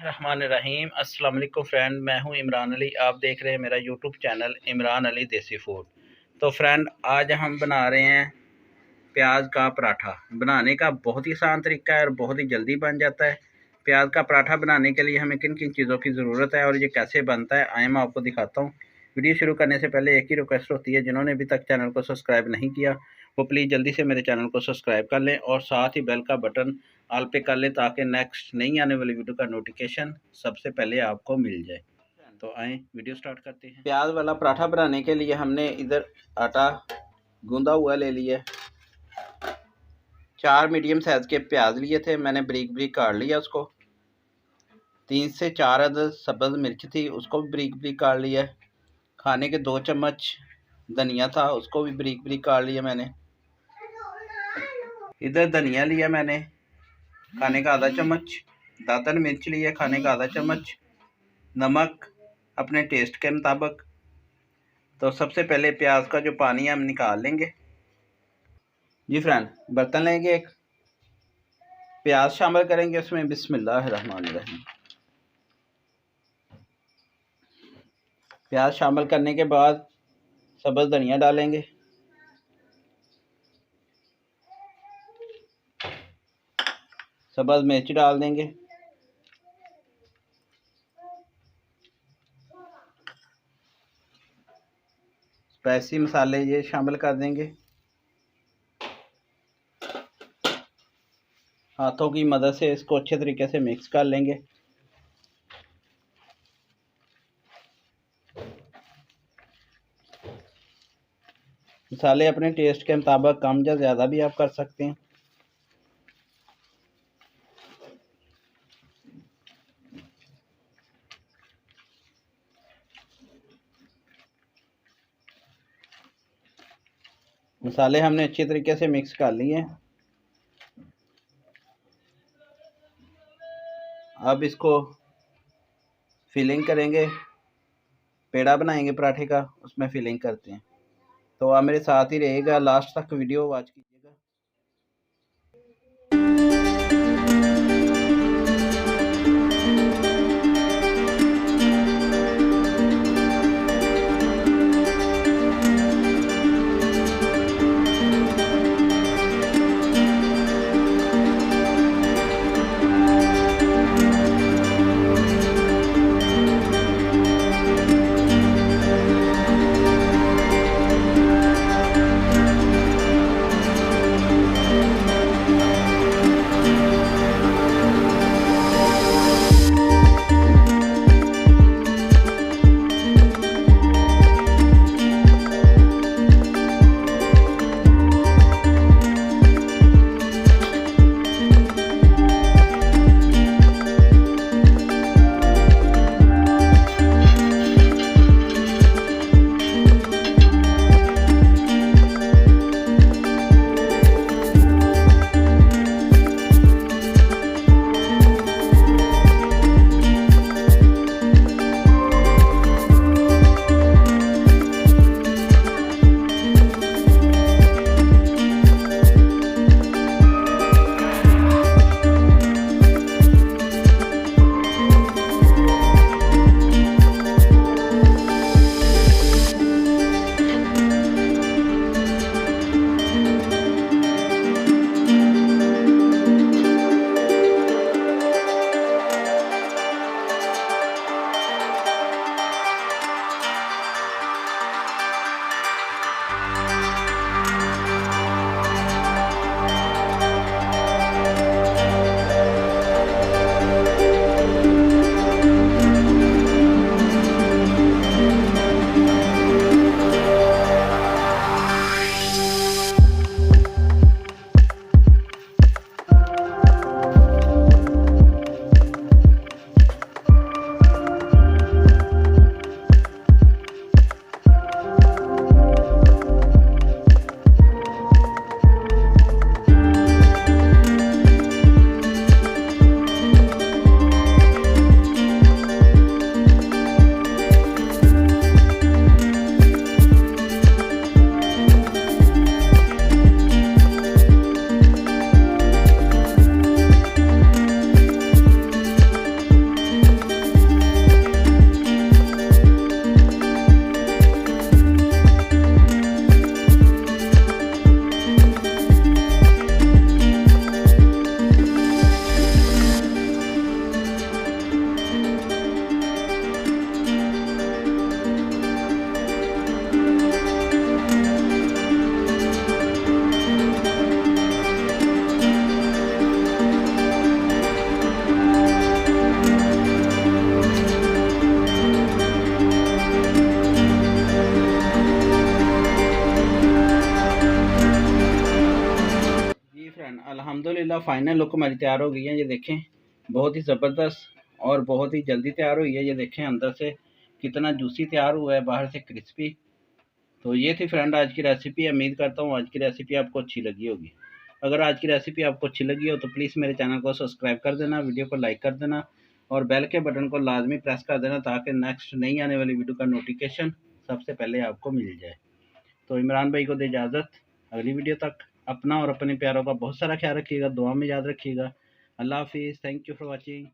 बिस्मिल्लाहिर्रहमानिर्रहीम। अस्सलाम वालेकुम फ्रेंड, मैं हूं इमरान अली। आप देख रहे हैं मेरा यूट्यूब चैनल इमरान अली देसी फूड। तो फ्रेंड, आज हम बना रहे हैं प्याज का पराठा। बनाने का बहुत ही आसान तरीका है और बहुत ही जल्दी बन जाता है। प्याज का पराठा बनाने के लिए हमें किन किन चीज़ों की ज़रूरत है और ये कैसे बनता है, आइए मैं आपको दिखाता हूँ। वीडियो शुरू करने से पहले एक ही रिक्वेस्ट होती है, जिन्होंने अभी तक चैनल को सब्सक्राइब नहीं किया वो प्लीज़ जल्दी से मेरे चैनल को सब्सक्राइब कर लें और साथ ही बेल का बटन ऑल पे कर लें, ताकि नेक्स्ट नई आने वाली वीडियो का नोटिफिकेशन सबसे पहले आपको मिल जाए। तो आए वीडियो स्टार्ट करते हैं। प्याज वाला पराठा बनाने के लिए हमने इधर आटा गूंदा हुआ ले लिया। 4 मीडियम साइज़ के प्याज लिए थे, मैंने बारीक बारीक काट लिया उसको। 3 से 4 अदद सब्ज़ मिर्च थी, उसको भी बारीक बारीक काट लिया। खाने के 2 चम्मच धनिया था, उसको भी बारीक बारीक काट लिया मैंने। इधर धनिया लिया मैंने खाने का आधा चम्मच, दातन मिर्च लिया खाने का आधा चम्मच, नमक अपने टेस्ट के मुताबिक। तो सबसे पहले प्याज का जो पानी है हम निकाल लेंगे। जी फ्रेंड, बर्तन लेंगे एक, प्याज शामिल करेंगे उसमें। बिस्मिल्लाहिर्रहमानिर्रहीम। प्याज शामिल करने के बाद सब्ज़ धनिया डालेंगे, सब्ज़ मिर्च डाल देंगे, स्पाइसी मसाले ये शामिल कर देंगे। हाथों की मदद से इसको अच्छे तरीके से मिक्स कर लेंगे। मसाले अपने टेस्ट के मुताबिक कम या ज़्यादा भी आप कर सकते हैं। मसाले हमने अच्छी तरीके से मिक्स कर लिए। अब इसको फिलिंग करेंगे, पेड़ा बनाएंगे पराठे का, उसमें फिलिंग करते हैं। तो आप मेरे साथ ही रहेगा, लास्ट तक वीडियो वॉच कीजिएगा। का फाइनल लुक हमारी तैयार हो गई है। ये देखें, बहुत ही ज़बरदस्त और बहुत ही जल्दी तैयार हुई है। ये देखें अंदर से कितना जूसी तैयार हुआ है, बाहर से क्रिस्पी। तो ये थी फ्रेंड आज की रेसिपी। उम्मीद करता हूँ आज की रेसिपी आपको अच्छी लगी होगी। अगर आज की रेसिपी आपको अच्छी लगी हो तो प्लीज़ मेरे चैनल को सब्सक्राइब कर देना, वीडियो को लाइक कर देना और बेल के बटन को लाजमी प्रेस कर देना ताकि नेक्स्ट नई आने वाली वीडियो का नोटिफिकेशन सबसे पहले आपको मिल जाए। तो इमरान भाई को दे इजाज़त, अगली वीडियो तक। अपना और अपने प्यारों का बहुत सारा ख्याल रखिएगा, दुआ में याद रखिएगा। अल्लाह हाफिज़, थैंक यू फॉर वॉचिंग।